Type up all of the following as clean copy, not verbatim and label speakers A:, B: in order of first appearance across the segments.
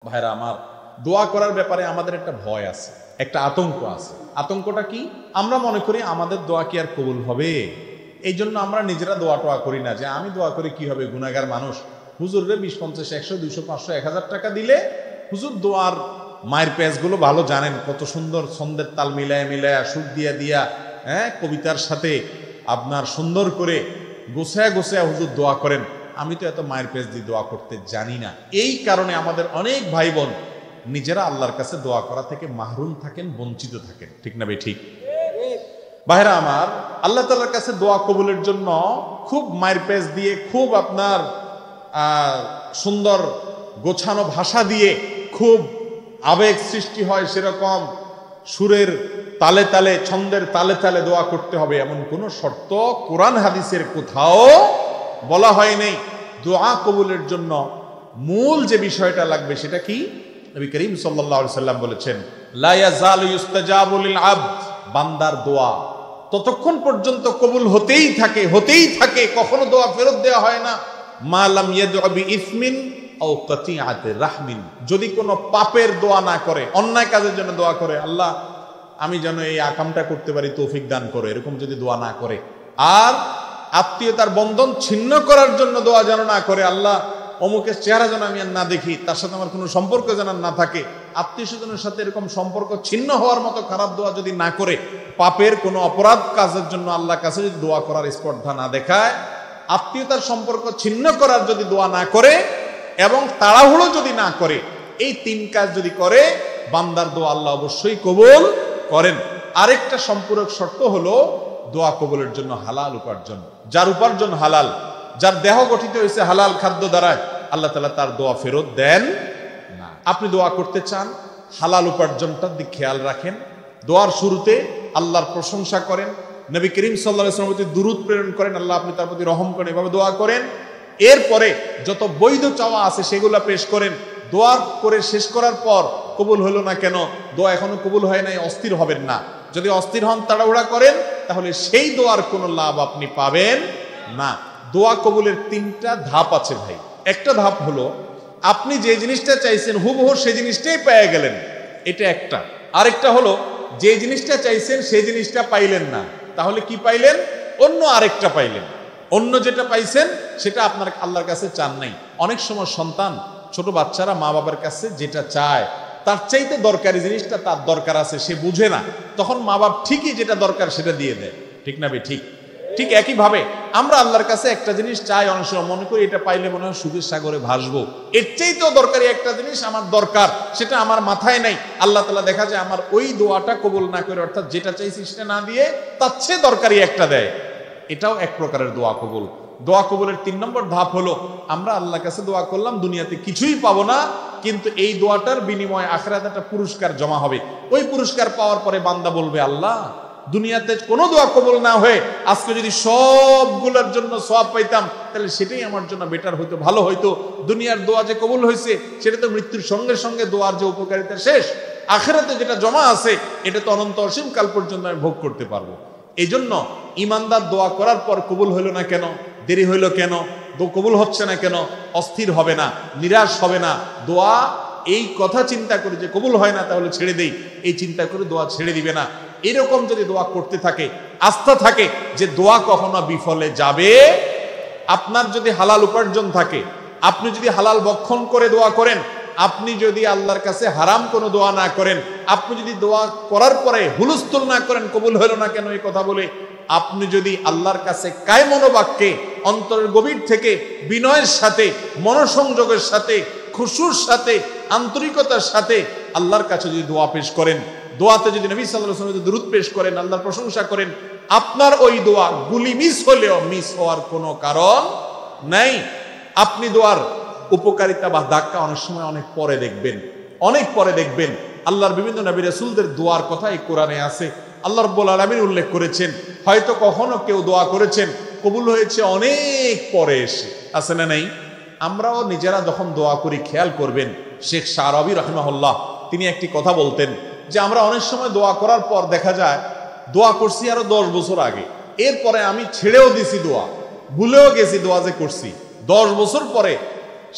A: ভাইরা আমার, দোয়া করার ব্যাপারে আমাদের একটা ভয় আছে, একটা আতঙ্ক আছে। আতঙ্কটা কি? আমরা মনে করি আমাদের দোয়া কি আর কবুল হবে। এই জন্য আমরা নিজেরা দোয়া টোয়া করি না, যে আমি দোয়া করে কি হবে, গুনাহগার মানুষ। হুজুরে 20, 50, 100, 200, 500, 1000 টাকা দিলে হুজুর দোয়ার মায়ের পেজগুলো ভালো জানেন, কত সুন্দর ছন্দের তাল মিলায়া মিলায়া সুর দিয়া দিয়া, কবিতার সাথে আপনার সুন্দর করে গোছায়া গোছায়া হুজুর দোয়া করেন। আমি তো এত মায়ের পেজ দিয়ে দোয়া করতে জানি না। এই কারণে আমাদের অনেক ভাই বোন নিজেরা আল্লাহর কাছে দোয়া করা থেকে মাহরুম থাকেন, বঞ্চিত থাকেন। ঠিক না ভাই? ঠিক। ভাইরা আমার, আল্লাহ তাআলার কাছে দোয়া কবুলের জন্য খুব মায়ের পেজ দিয়ে, খুব আপনার সুন্দর গোছানো ভাষা দিয়ে, খুব আবেগ সৃষ্টি হয় সেরকম সুরের তালে তালে, ছন্দের তালে তালে দোয়া করতে হবে, এমন কোন শর্ত কোরআন হাদিসের কোথাও বলা হয় নাই। দোয়া কবুলের জন্য মূল যে বিষয়টা লাগবে সেটা কি? নবী করিম সাল্লাল্লাহু আলাইহি সাল্লাম বলেছেন, লা ইয়াজালু ইস্তাজাবু লিল আবদ, বান্দার দোয়া ততক্ষণ পর্যন্ত কবুল হতেই থাকে, হতেই থাকে, কখনো দোয়া ফেরত দেওয়া হয় না। মা লাম ইয়াদউ বিইসমিন আও কাতিআতির রাহমিন, যদি কোনো পাপের দোয়া না করে, অন্যায় কাজের জন্য দোয়া করে, আল্লাহ আমি যেন এই আকামটা করতে পারি তৌফিক দান করো, এরকম যদি দোয়া না করে, আর আত্মীয়তার বন্ধন ছিন্ন করার জন্য দোয়া যেন না করে, আল্লাহ অমুকের চেহারা যেন আমি আর না দেখি, তার সাথে আমার কোনো সম্পর্ক যেন না থাকে, আত্মীয় স্বজনের সাথে এরকম সম্পর্ক ছিন্ন হওয়ার মতো খারাপ দোয়া যদি না করে, পাপের কোনো অপরাধ কাজের জন্য আল্লাহর কাছে যদি দোয়া করার স্পর্ধা না দেখায়, আত্মীয়তার সম্পর্ক ছিন্ন করার যদি দোয়া না করে, এবং তাড়াহুড়ো যদি না করে, এই 3 কাজ যদি করে, বান্দার দোয়া আল্লাহ অবশ্যই কবুল করেন। আরেকটা সম্পূরক শর্ত হলো দোয়া কবুলের জন্য হালাল উপার্জন। যার উপার্জন হালাল, যার দেহ গঠিত হয়েছে হালাল খাদ্য দ্বারা, আল্লাহ তাআলা তার দোয়া ফেরত দেন না। আপনি দোয়া করতে চান, হালাল উপার্জনটার দিকে খেয়াল রাখেন। দোয়ার শুরুতে আল্লাহর প্রশংসা করেন, নবী করিম সাল্লাল্লাহু আলাইহি ওয়াসাল্লামের প্রতি দুরূদ প্রেরণ করেন, আল্লাহ আপনি তার প্রতি রহম করেন, এভাবে দোয়া করেন। এরপরে যত বৈধ চাওয়া আছে সেগুলো পেশ করেন। দোয়া করে শেষ করার পর কবুল হলো না কেন, দোয়া এখনো কবুল হয় নাই, অস্থির হবেন না। যদি অস্থির হন, তাড়াহুড়া করেন, তাহলে সেই দোয়ার কোনো লাভ আপনি পাবেন না। দোয়া কবুলের 3টা ধাপ আছে ভাই। একটা ধাপ হলো আপনি যে জিনিসটা চাইছেন হুবহু সেই জিনিসটাই পেয়ে গেলেন, এটা একটা। আরেকটা হলো যে জিনিসটা চাইছেন সেই জিনিসটা পাইলেন না, তাহলে কি পাইলেন? অন্য আরেকটা পাইলেন। অন্য যেটা পাইছেন সেটা আপনার আল্লাহর কাছে চান নাই। অনেক সময় সন্তান, ছোট বাচ্চারা মা বাবার কাছে যেটা চায় তার চাইতে দরকারি জিনিসটা তার দরকার আছে, সে বুঝে না, তখন মা বাপ ঠিকই যেটা দরকার সেটা দিয়ে দেয়। ঠিক না ভাই? ঠিক। ঠিক একইভাবে আমরা আল্লাহর কাছে একটা জিনিস চাই, অনেক সময় মনে করি এটা পাইলে মনে হয় সুখের সাগরে ভাসবো, এর চাইতেও দরকারি একটা জিনিস আমার দরকার, সেটা আমার মাথায় নাই। আল্লাহ তাআলা দেখা যায় আমার ওই দোয়াটা কবুল না করে, অর্থাৎ যেটা চাইছি সেটা না দিয়ে তার চেয়ে দরকারি একটা দেয়। এটাও এক প্রকারের দোয়া কবুল। দোয়া কবুলের 3 নম্বর ধাপ হলো আমরা আল্লাহর কাছে দোয়া করলাম, দুনিয়াতে কিছুই পাবো না, কিন্তু এই দোয়াটার বিনিময়ে আখিরাতে একটা পুরস্কার জমা হবে। ওই পুরস্কার পাওয়ার পরে বান্দা বলবে, আল্লাহ দুনিয়াতে কোনো দোয়া কবুল না হয়ে আজকে যদি সবগুলোর জন্য সওয়াব পাইতাম, তাহলে সেটাই আমার জন্য বেটার হইতো, ভালো হইতো। দুনিয়ার দোয়া যে কবুল হয়েছে সেটা তো মৃত্যুর সঙ্গে সঙ্গে দোয়ার যে উপকারিতা শেষ, আখিরাতে যেটা জমা আছে এটা তো অনন্ত অসীম কাল পর্যন্ত আমি ভোগ করতে পারবো। এই জন্য ইমানদার দোয়া করার পর কবুল হইল না কেন, দেরি হইল কেন, কবুল হচ্ছে না কেন, অস্থির হবে না, নিরাশ হবে না। দোয়া এই কথা চিন্তা করে যে কবুল হয় না তাহলে ছেড়ে দেই, এই চিন্তা করে দোয়া ছেড়ে দিবে না। এরকম যদি দোয়া করতে থাকে, আস্থা থাকে যে দোয়া কখনো বিফলে যাবে, আপনার যদি হালাল উপার্জন থাকে, আপনি যদি হালাল ভক্ষণ করে দোয়া করেন, আপনি যদি আল্লাহর কাছে হারাম কোনো দোয়া না করেন, আপনি যদি দোয়া করার পরে হুলস্থুল না করেন কবুল হলো না কেন এই কথা বলে, আপনি যদি আল্লাহর কাছে কায় মনোবাক্যে, অন্তরের গভীর থেকে বিনয়ের সাথে, মনোসংযোগের সাথে, খুশুর সাথে, আন্তরিকতার সাথে আল্লাহর কাছে যদি দোয়া পেশ করেন, দোয়াতে যদি নবী সাল্লাল্লাহু আলাইহি ওয়াসাল্লাম দুরূদ পেশ করেন, আল্লাহর প্রশংসা করেন, আপনার ওই দোয়া গুলি মিস হলেও মিস হওয়ার কোনো কারণ নাই। আপনি দোয়ার উপকারিতা বা ধাক্কা অনেক সময় অনেক পরে দেখবেন, অনেক পরে দেখবেন। আল্লাহর বিভিন্ন নবী রাসূলদের দোয়ার কথা এই কোরআনে আছে, আল্লাহ রাব্বুল আলামিন উল্লেখ করেছেন। হয়তো কখনো কেউ দোয়া করেছেন কবুল হয়েছে অনেক পরে এসে, আছে না নাই? আমরাও নিজেরা যখন দোয়া করি খেয়াল করবেন, শেখ শাহরাবি রাহিমাহুল্লাহ তিনি একটি কথা বলতেন যে আমরা অনেক সময় দোয়া করার পর দেখা যায় দোয়া করছি আরো 10 বছর আগে, এরপরে আমি ছেড়েও দিছি দোয়া, ভুলেও গেছি দোয়া যে করছি, 10 বছর পরে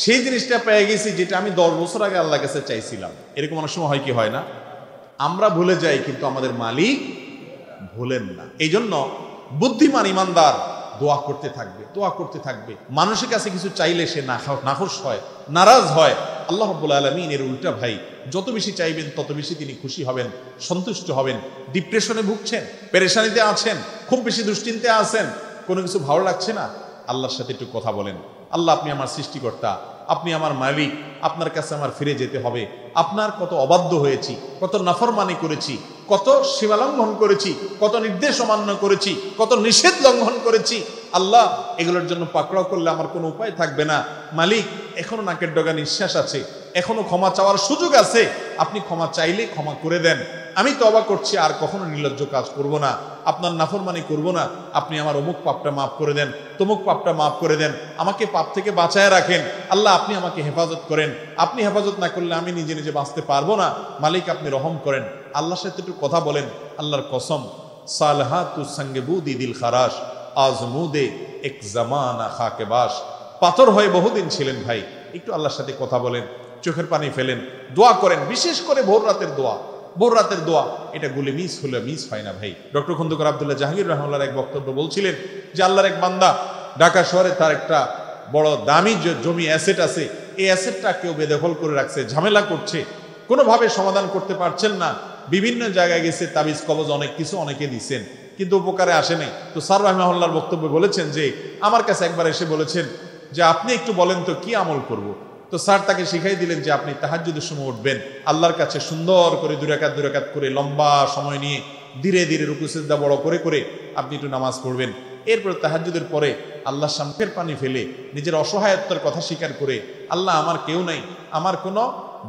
A: সেই জিনিসটা পেয়ে গেছি যেটা আমি 10 বছর আগে আল্লাহর কাছে চাইছিলাম। এরকম অনেক সময় হয় কি হয় না? আমরা ভুলে যাই কিন্তু আমাদের মালিক ভুলেন না। এই জন্য বুদ্ধিমান ইমানদার দোয়া করতে থাকবে, দোয়া করতে থাকবে। মানুষের কাছে কিছু চাইলে সে নাখোশ হয়, নারাজ হয়। আল্লাহ রাব্বুল আলামিন এর উল্টা ভাই, যত বেশি চাইবেন তত বেশি তিনি খুশি হবেন, সন্তুষ্ট হবেন। ডিপ্রেশনে ভুগছেন, পেরেশানিতে আছেন, খুব বেশি দুশ্চিন্তে আছেন, কোনো কিছু ভালো লাগছে না, আল্লাহর সাথে একটু কথা বলেন। আল্লাহ, আপনি আমার সৃষ্টিকর্তা, আপনি আমার মালিক, আপনার কাছে আমার ফিরে যেতে হবে। আপনার কত অবাধ্য হয়েছি, কত নাফরমানি করেছি, কত সীমা লঙ্ঘন করেছি, কত নির্দেশ অমান্য করেছি, কত নিষেধ লঙ্ঘন করেছি। আল্লাহ, এগুলোর জন্য পাকড়াও করলে আমার কোনো উপায় থাকবে না। মালিক, এখনো নাকের ডগা নিঃশ্বাস আছে, এখনো ক্ষমা চাওয়ার সুযোগ আছে। আপনি ক্ষমা চাইলে ক্ষমা করে দেন। আমি তওবা করছি, আর কখনো নির্লজ্জ কাজ করব না, আপনার নাফরমানি করব না। আপনি আমার অমুক পাপটা মাফ করে দেন, তমুক পাপটা মাফ করে দেন, আমাকে পাপ থেকে বাঁচায় রাখেন। আল্লাহ, আপনি আমাকে হেফাজত করেন। আপনি হেফাজত না করলে আমি নিজে নিজে বাঁচতে পারবো না। মালিক, আপনি রহম করেন। আল্লাহর সাথে একটু কথা বলেন। আল্লাহর কসম, সালহাতু সঙ্গে বুদি দিল খারাস আজমুদে এক জামানা খাকে বাস। পাথর হয়ে বহুদিন ছিলেন ভাই, একটু আল্লাহর সাথে কথা বলেন, চোখের পানি ফেলেন, দোয়া করেন। বিশেষ করে ভোর রাতের দোয়া, ভোর রাতের দোয়া, এটা গুলি মিস হলে মিস হয় না ভাই। ডক্টর খন্দকার আব্দুল্লাহ জাহাঙ্গীর রহমাল্লাহর এক বক্তব্য বলছিলেন যে আল্লাহর এক বান্দা ঢাকা শহরে তার একটা বড় দামি জমি অ্যাসেট আছে, এই অ্যাসেটটা কেউ বেদখল করে রাখছে, ঝামেলা করছে, কোনোভাবে সমাধান করতে পারছেন না। বিভিন্ন জায়গায় গেছে, তাবিজ কবজ অনেক কিছু অনেকে দিচ্ছেন, কিন্তু উপকারে আসে নাই। তো স্যার রাহমাহুল্লাহর বক্তব্য বলেছেন যে আমার কাছে একবার এসে বলেছেন যে আপনি একটু বলেন তো কি আমল করব। তো স্যার তাকে শিখাই দিলেন যে আপনি তাহাজ্জুদের সময় উঠবেন, আল্লাহর কাছে সুন্দর করে 2 রাকাত করে লম্বা সময় নিয়ে ধীরে ধীরে রুকু সিজদা বড় করে করে আপনি একটু নামাজ পড়বেন। এরপর তাহাজ্জুদের পরে আল্লাহর সামনে পানি ফেলে নিজের অসহায়ত্বের কথা স্বীকার করে, আল্লাহ, আমার কেউ নাই, আমার কোনো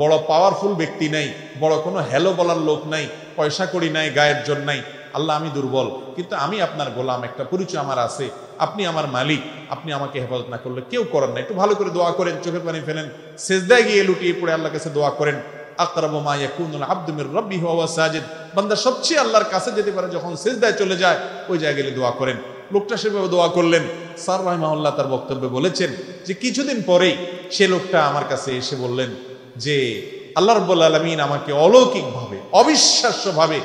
A: বড় পাওয়ারফুল ব্যক্তি নাই, বড় কোনো হ্যালো বলার লোক নাই, পয়সা কড়ি নাই, গায়ের জোর নাই। আল্লাহ, আমি দুর্বল, কিন্তু আমি আপনার গোলাম, একটা পরিচয় আমার আছে, আপনি আমার মালিক, আপনি আমাকে হেফাজত না করলে কেউ করেন না। একটু ভালো করে দোয়া করেন, চোখের পানি ফেলেন, সিজদায় গিয়ে লুটিয়ে পড়ে আল্লাহর কাছে দোয়া করেন। আকরাবু মা ইয়াকুনুল আবদু মির রাব্বিহি ওয়া হুয়া সাজিদ। বান্দা সবচেয়ে আল্লাহর কাছে যেতে পারে যখন সিজদায় চলে যায়, ওই জায়গায় গেলে দোয়া করেন। লোকটা সেভাবে দোয়া করলেন। স্যার রাহিমাহুল্লাহ তার বক্তব্যে বলেছেন যে কিছুদিন পরেই সে লোকটা আমার কাছে এসে বললেন যে আল্লাহ রাব্বুল আলামিন আমাকে অলৌকিকভাবে, অবিশ্বাস্যভাবে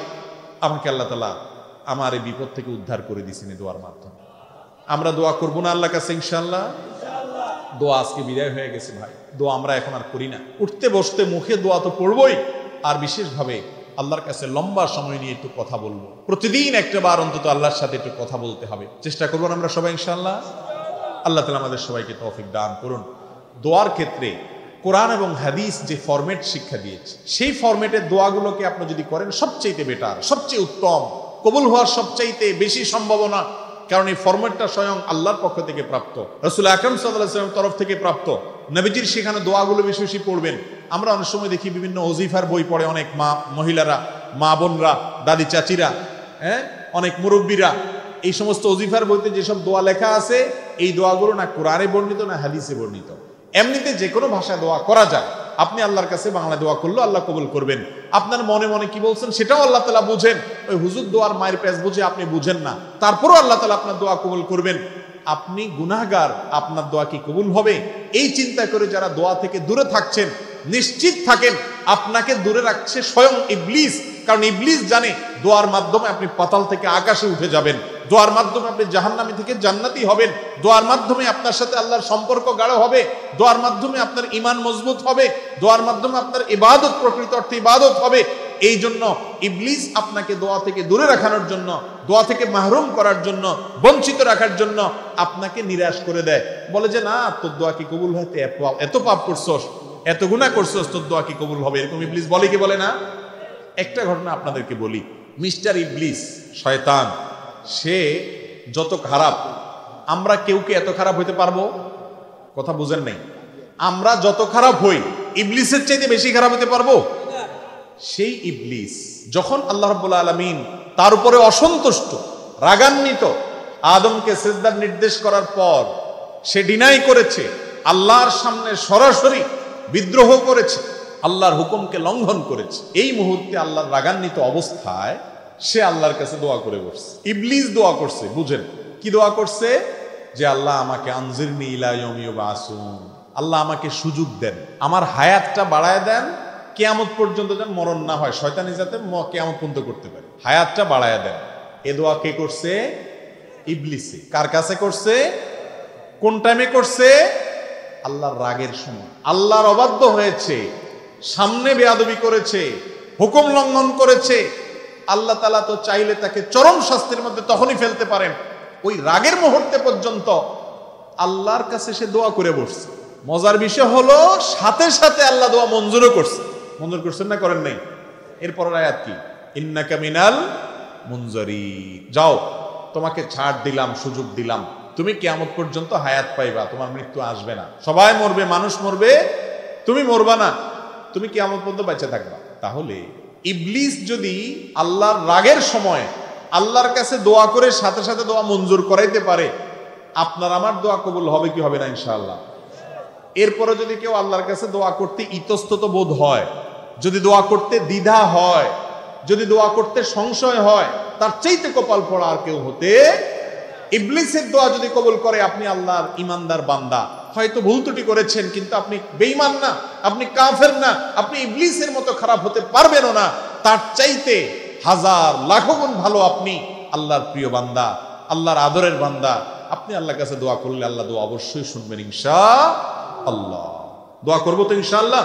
A: আমাকে আল্লাহ তাআলা আমার এই বিপদ থেকে উদ্ধার করে দিয়েছেন এই দোয়ার মাধ্যমে। আমরা দোয়া করবো না আল্লাহর কাছে ইনশাআল্লাহ? দোয়া আজকে বিদায় হয়ে গেছে ভাই, দোয়া আমরা এখন আর করি না। উঠতে বসতে মুখে দোয়া তো পড়বই, আর বিশেষভাবে আল্লাহর কাছে লম্বা সময় নিয়ে একটু কথা বলবো। প্রতিদিন একটা বার অন্তত আল্লাহর সাথে একটু কথা বলতে হবে। চেষ্টা করবো আমরা সবাই ইনশাআল্লাহ। আল্লাহ তাআলা আমাদের সবাইকে তৌফিক দান করুন। দোয়ার ক্ষেত্রে কোরআন এবং হাদিস যে ফরম্যাট শিক্ষা দিয়েছে, সেই ফরম্যাটের দোয়াগুলোকে আপনি যদি করেন সবচেয়ে বেটার, সবচেয়ে উত্তম, কবুল হওয়ার সবচাইতে বেশি সম্ভাবনা। কারণ এই ফরম্যাটটা স্বয়ং আল্লাহর পক্ষ থেকে প্রাপ্ত, রাসূল আকরাম সাল্লাল্লাহু আলাইহি ওয়াসাল্লামের তরফ থেকে প্রাপ্ত। নবীজির সেখানে দোয়াগুলো বেশি বেশি পড়বেন। আমরা অনেক সময় দেখি বিভিন্ন ওজিফার বই পড়ে অনেক মহিলারা, মা বোনরা, দাদি চাচিরা, অনেক মুরব্বীরা, এই সমস্ত ওজিফার বইতে যেসব দোয়া লেখা আছে, এই দোয়াগুলো না কোরআনে বর্ণিত না হাদিসে বর্ণিত। এমনিতে যে কোনো ভাষায় দোয়া করা যায়। আপনি আল্লাহর কাছে বাংলা দোয়া করলেও আল্লাহ কবুল করবেন। আপনার মনে মনে কি বলছেন সেটাও আল্লাহ তাআলা বুঝেন। ওই হুজুর দোয়ার মায়ের পেঁচ বুঝে আপনি বুঝেন না, তারপরও আল্লাহ তাআলা আপনার দোয়া কবুল করবেন। আপনি গুনাহগার, আপনার দোয়া কি কবুল হবে? এই চিন্তা করে যারা দোয়া থেকে দূরে থাকছেন, নিশ্চিত থাকেন আপনাকে দূরে রাখছে স্বয়ং ইবলিস। কারণ ইবলিস জানে দোয়ার মাধ্যমে আপনি পাতাল থেকে আকাশে উঠে যাবেন, দোয়ার মাধ্যমে আপনি জাহান্নামী থেকে জান্নাতি হবেন, দোয়ার মাধ্যমে আপনার সাথে আল্লাহর সম্পর্ক গাঢ় হবে, দোয়ার মাধ্যমে আপনার ঈমান মজবুত হবে, দোয়ার মাধ্যমে আপনার ইবাদত প্রকৃত অর্থে ইবাদত হবে। এই জন্য ইবলিস আপনাকে দোয়া থেকে দূরে রাখানোর জন্য, দোয়া থেকে মাহরুম করার জন্য, বঞ্চিত রাখার জন্য আপনাকে নিরাশ করে দেয়। বলে যে না, তোর দোয়া কি কবুল হতে, এত পাপ করছস, এত গুনাহ করছস, তোর দোয়া কি কবুল হবে? এরকম ইবলিস বলে কি বলে না? একটা ঘটনা আপনাদেরকে বলি। মিস্টার ইবলিস, শয়তান, সে যত খারাপ, আমরা কেউ কি এত খারাপ হইতে পারবো? কথা বুঝেন নাই? আমরা যত খারাপ হই, ইবলিসের চাইতে বেশি খারাপ হতে পারবো? সেই ইবলিস যখন আল্লাহ রাব্বুল আলামিন তার উপরে অসন্তুষ্ট, রাগান্বিত, আদমকে সিজদার নির্দেশ করার পর সে ডিনাই করেছে, আল্লাহর সামনে সরাসরি বিদ্রোহ করেছে, আল্লাহর হুকুমকে লঙ্ঘন করেছে। এই মুহূর্তে আল্লাহর রাগান্বিত অবস্থায় সে আল্লাহর কাছে দোয়া করে বসছে। ইবলিস দোয়া করছে, বুঝেন কি দোয়া করছে? যে আল্লাহ আমাকে আনজিরনি ইলা ইয়াউমি ইউবআসুন, আল্লাহ আমাকে সুযোগ দেন, আমার হায়াতটা বাড়ায় দেন, কিয়ামত পর্যন্ত যেন মরণ না হয়, শয়তানি যাতে কিয়ামত পর্যন্ত করতে পারে, হায়াতটা বাড়ায় দেন। এ দোয়া কে করছে? ইবলিসে। কার কাছে করছে? কোন টাইমে করছে? আল্লাহর রাগের সময়। আল্লাহর অবাধ্য হয়েছে, সামনে বেয়াদবি করেছে, হুকুম লঙ্ঘন করেছে। আল্লাহ তাআলা তো চাইলে তাকে চরম শাস্তির মধ্যে তখনই ফেলতে পারেন। ওই রাগের মুহূর্তে পর্যন্ত আল্লাহর কাছে সে দোয়া করে বসছে। মজার বিষয় হলো সাথে সাথে আল্লাহ দোয়া মঞ্জুরও করছে। মঞ্জুর করছেন না করেন নাই? এরপরের আয়াত কি? ইন্নাকা মিনাল মুনজারিন। যাও, তোমাকে ছাড় দিলাম, সুযোগ দিলাম, তুমি কিয়ামত পর্যন্ত হায়াত পাইবা, তোমার মৃত্যু আসবে না। সবাই মরবে, মানুষ মরবে, তুমি মরবা না, তুমি কিয়ামত পর্যন্ত বেঁচে থাকবা। তাহলে ইবলিস যদি আল্লাহর রাগের সময় আল্লাহর কাছে দোয়া করে সাথে সাথে দোয়া মঞ্জুর করাইতে পারে, আপনার আমার দোয়া কবুল হবে কি হবে না? ইনশাআল্লাহ। এরপরে যদি কেউ আল্লাহর কাছে দোয়া করতে ইতস্তত বোধ হয়, যদি দোয়া করতে দ্বিধা হয়, যদি দোয়া করতে সংশয় হয়, তার চাইতে কপাল পড়া আর কেউ হতে। ইবলিসের দোয়া যদি কবুল করে, আপনি আল্লাহর ইমানদার বান্দা, হয়তো ভুল ত্রুটি করেছেন, কিন্তু আপনি বেঈমান না, আপনি কাফের না, আপনি ইবলিসের মতো খারাপ হতে পারবেনও না। তার চাইতে হাজার লাখো গুণ ভালো আপনি আল্লাহর প্রিয় বান্দা, আল্লাহর আদরের বান্দা। আপনি আল্লাহর কাছে দোয়া করলে আল্লাহ দোয়া অবশ্যই শুনবেন ইনশাআল্লাহ। দোয়া করবো তো ইনশাআল্লাহ।